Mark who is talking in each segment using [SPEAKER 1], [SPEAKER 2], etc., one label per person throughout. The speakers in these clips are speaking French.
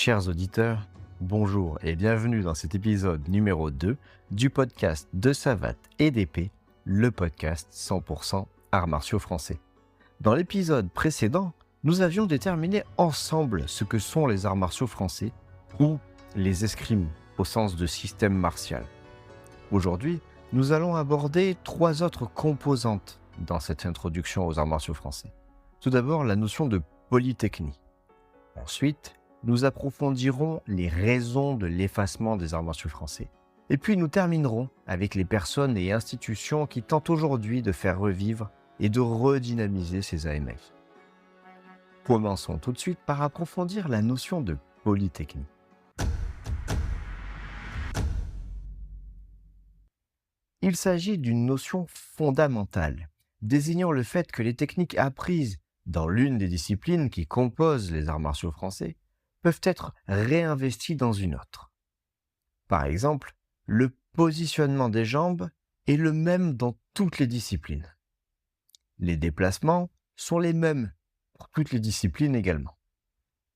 [SPEAKER 1] Chers auditeurs, bonjour et bienvenue dans cet épisode numéro 2 du podcast de Savate et d'Épée, le podcast 100% arts martiaux français. Dans l'épisode précédent, nous avions déterminé ensemble ce que sont les arts martiaux français ou les escrimes au sens de système martial. Aujourd'hui, nous allons aborder 3 autres composantes dans cette introduction aux arts martiaux français. Tout d'abord, la notion de polytechnie. Ensuite, nous approfondirons les raisons de l'effacement des arts martiaux français. Et puis nous terminerons avec les personnes et institutions qui tentent aujourd'hui de faire revivre et de redynamiser ces AMF. Commençons tout de suite par approfondir la notion de polytechnie. Il s'agit d'une notion fondamentale, désignant le fait que les techniques apprises dans l'une des disciplines qui composent les arts martiaux français peuvent être réinvesties dans une autre. Par exemple, le positionnement des jambes est le même dans toutes les disciplines. Les déplacements sont les mêmes pour toutes les disciplines également.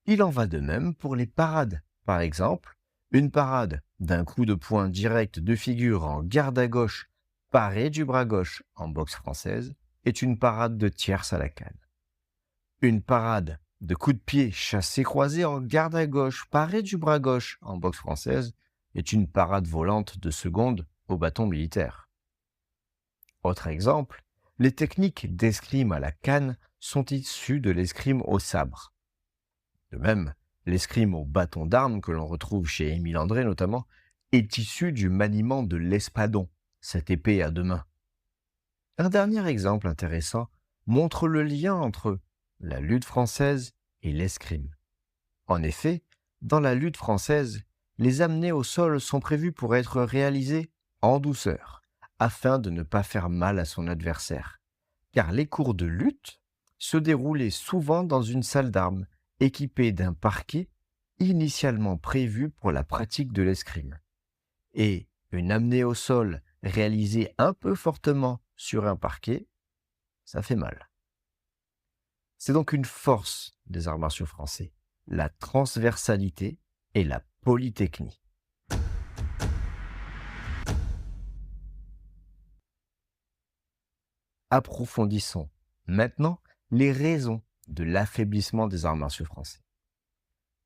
[SPEAKER 1] Il en va de même pour les parades. Par exemple, une parade d'un coup de poing direct de figure en garde à gauche paré du bras gauche en boxe française est une parade de tierce à la canne. Une parade de coup de pied chassé-croisé en garde à gauche paré du bras gauche en boxe française est une parade volante de seconde au bâton militaire. Autre exemple, les techniques d'escrime à la canne sont issues de l'escrime au sabre. De même, l'escrime au bâton d'arme que l'on retrouve chez Émile André notamment est issu du maniement de l'espadon, cette épée à 2 mains. Un dernier exemple intéressant montre le lien entre la lutte française et l'escrime. En effet, dans la lutte française, les amenés au sol sont prévus pour être réalisés en douceur, afin de ne pas faire mal à son adversaire, car les cours de lutte se déroulaient souvent dans une salle d'armes équipée d'un parquet initialement prévu pour la pratique de l'escrime. Et une amenée au sol réalisée un peu fortement sur un parquet, ça fait mal. C'est donc une force des arts martiaux français, la transversalité et la polytechnie. Approfondissons maintenant les raisons de l'affaiblissement des arts martiaux français.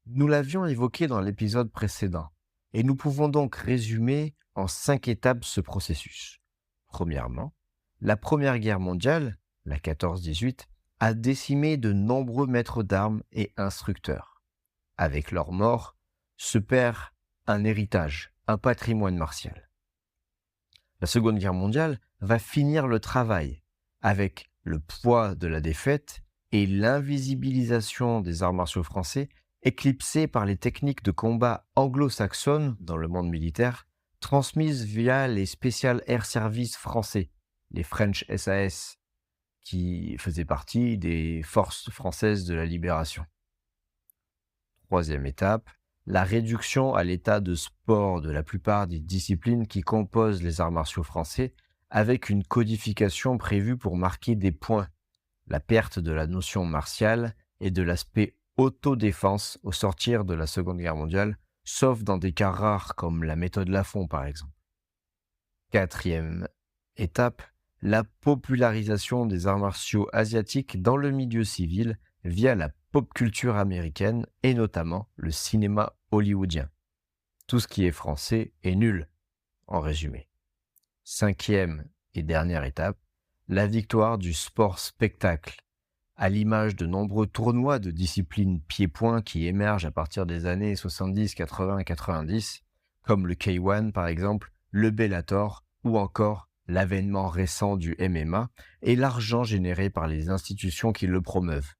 [SPEAKER 1] Nous l'avions évoqué dans l'épisode précédent, et nous pouvons donc résumer en 5 étapes ce processus. Premièrement, la Première Guerre mondiale, la 14-18, a décimé de nombreux maîtres d'armes et instructeurs. Avec leur mort, se perd un héritage, un patrimoine martial. La Seconde Guerre mondiale va finir le travail, avec le poids de la défaite et l'invisibilisation des arts martiaux français éclipsés par les techniques de combat anglo-saxonnes dans le monde militaire, transmises via les Special Air Service français, les French SAS, qui faisaient partie des forces françaises de la libération. Troisième étape, la réduction à l'état de sport de la plupart des disciplines qui composent les arts martiaux français, avec une codification prévue pour marquer des points, la perte de la notion martiale et de l'aspect autodéfense au sortir de la Seconde Guerre mondiale, sauf dans des cas rares comme la méthode Lafon par exemple. Quatrième étape, la popularisation des arts martiaux asiatiques dans le milieu civil via la pop culture américaine et notamment le cinéma hollywoodien. Tout ce qui est français est nul, en résumé. Cinquième et dernière étape, la victoire du sport spectacle, à l'image de nombreux tournois de disciplines pied-point qui émergent à partir des années 70, 80 et 90, comme le K1 par exemple, le Bellator ou encore l'avènement récent du MMA et l'argent généré par les institutions qui le promeuvent.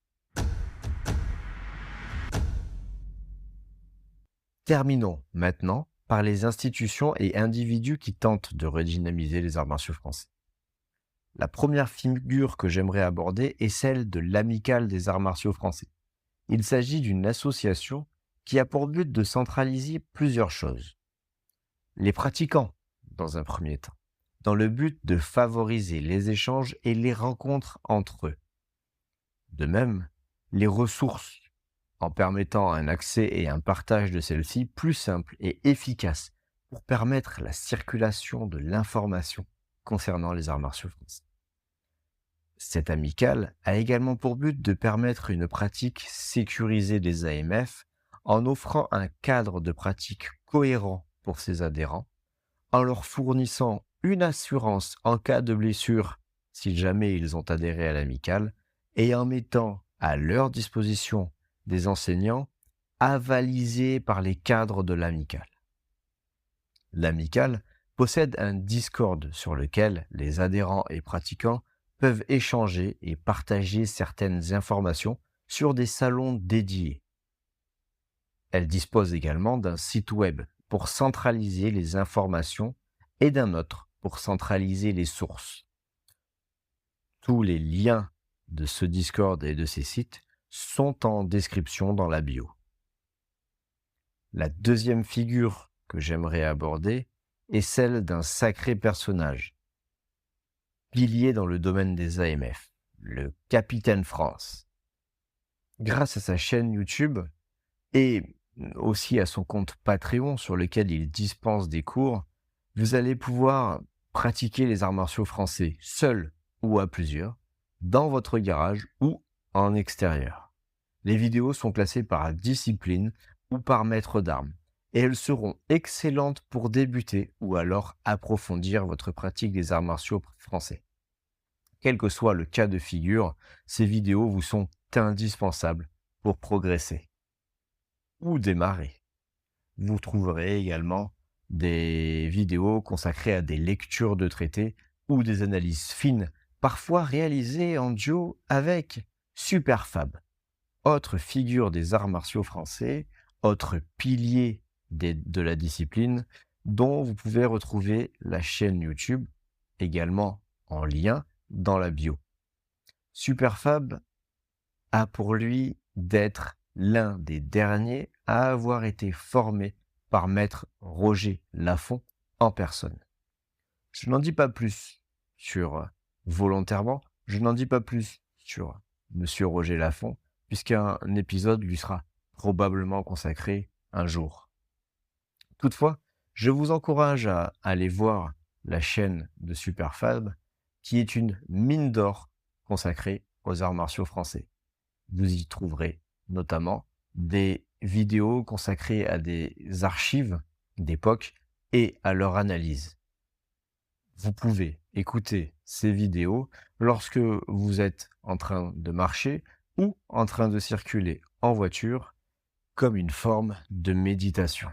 [SPEAKER 1] Terminons maintenant par les institutions et individus qui tentent de redynamiser les arts martiaux français. La première figure que j'aimerais aborder est celle de l'Amicale des arts martiaux français. Il s'agit d'une association qui a pour but de centraliser plusieurs choses. Les pratiquants, dans un premier temps, dans le but de favoriser les échanges et les rencontres entre eux. De même, les ressources, en permettant un accès et un partage de celle-ci plus simple et efficace pour permettre la circulation de l'information concernant les arts martiaux français. Cette amicale a également pour but de permettre une pratique sécurisée des AMF en offrant un cadre de pratique cohérent pour ses adhérents, en leur fournissant une assurance en cas de blessure si jamais ils ont adhéré à l'amicale et en mettant à leur disposition des enseignants avalisés par les cadres de l'amicale. L'amicale possède un Discord sur lequel les adhérents et pratiquants peuvent échanger et partager certaines informations sur des salons dédiés. Elle dispose également d'un site web pour centraliser les informations et d'un autre pour centraliser les sources. Tous les liens de ce Discord et de ces sites sont en description dans la bio. La deuxième figure que j'aimerais aborder est celle d'un sacré personnage, pilier dans le domaine des AMF, le Capitaine France. Grâce à sa chaîne YouTube et aussi à son compte Patreon sur lequel il dispense des cours, vous allez pouvoir pratiquer les arts martiaux français seul ou à plusieurs, dans votre garage ou en extérieur. Les vidéos sont classées par discipline ou par maître d'armes et elles seront excellentes pour débuter ou alors approfondir votre pratique des arts martiaux français. Quel que soit le cas de figure, ces vidéos vous sont indispensables pour progresser ou démarrer. Vous trouverez également des vidéos consacrées à des lectures de traités ou des analyses fines, parfois réalisées en duo avec Superfab, autre figure des arts martiaux français, autre pilier de la discipline, dont vous pouvez retrouver la chaîne YouTube, également en lien dans la bio. Superfab a pour lui d'être l'un des derniers à avoir été formé par maître Roger Lafont en personne. Je n'en dis pas plus volontairement, je n'en dis pas plus sur Monsieur Roger Lafont, puisqu'un épisode lui sera probablement consacré un jour. Toutefois, je vous encourage à aller voir la chaîne de Superfab, qui est une mine d'or consacrée aux arts martiaux français. Vous y trouverez notamment des vidéos consacrées à des archives d'époque et à leur analyse. Vous pouvez écouter ces vidéos lorsque vous êtes en train de marcher ou en train de circuler en voiture comme une forme de méditation.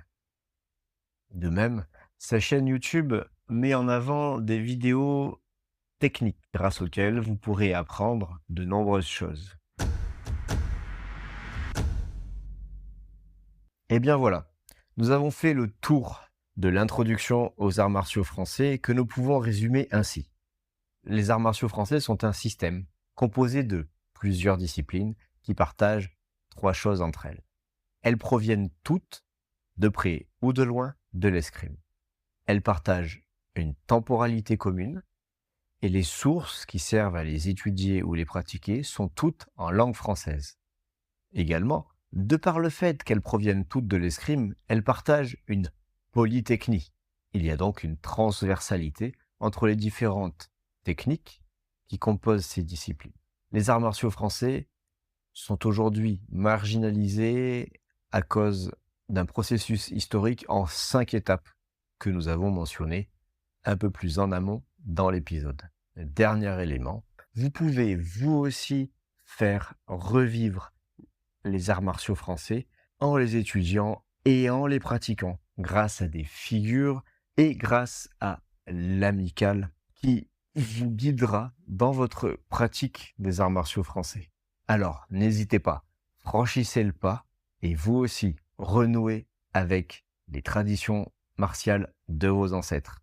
[SPEAKER 1] De même, sa chaîne YouTube met en avant des vidéos techniques grâce auxquelles vous pourrez apprendre de nombreuses choses. Et bien voilà, nous avons fait le tour de l'introduction aux arts martiaux français que nous pouvons résumer ainsi. Les arts martiaux français sont un système composé de plusieurs disciplines qui partagent 3 choses entre elles. Elles proviennent toutes, de près ou de loin, de l'escrime. Elles partagent une temporalité commune et les sources qui servent à les étudier ou les pratiquer sont toutes en langue française. Également, de par le fait qu'elles proviennent toutes de l'escrime, elles partagent une polytechnie. Il y a donc une transversalité entre les différentes techniques qui composent ces disciplines. Les arts martiaux français sont aujourd'hui marginalisés à cause d'un processus historique en 5 étapes que nous avons mentionné un peu plus en amont dans l'épisode. Dernier élément, vous pouvez vous aussi faire revivre les arts martiaux français en les étudiant et en les pratiquant grâce à des figures et grâce à l'amicale qui vous guidera dans votre pratique des arts martiaux français. Alors, n'hésitez pas, franchissez le pas et vous aussi renouez avec les traditions martiales de vos ancêtres.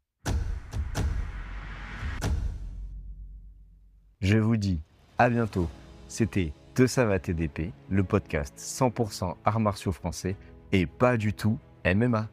[SPEAKER 1] Je vous dis à bientôt. C'était De Savate et d'Épée, le podcast 100% arts martiaux français et pas du tout MMA.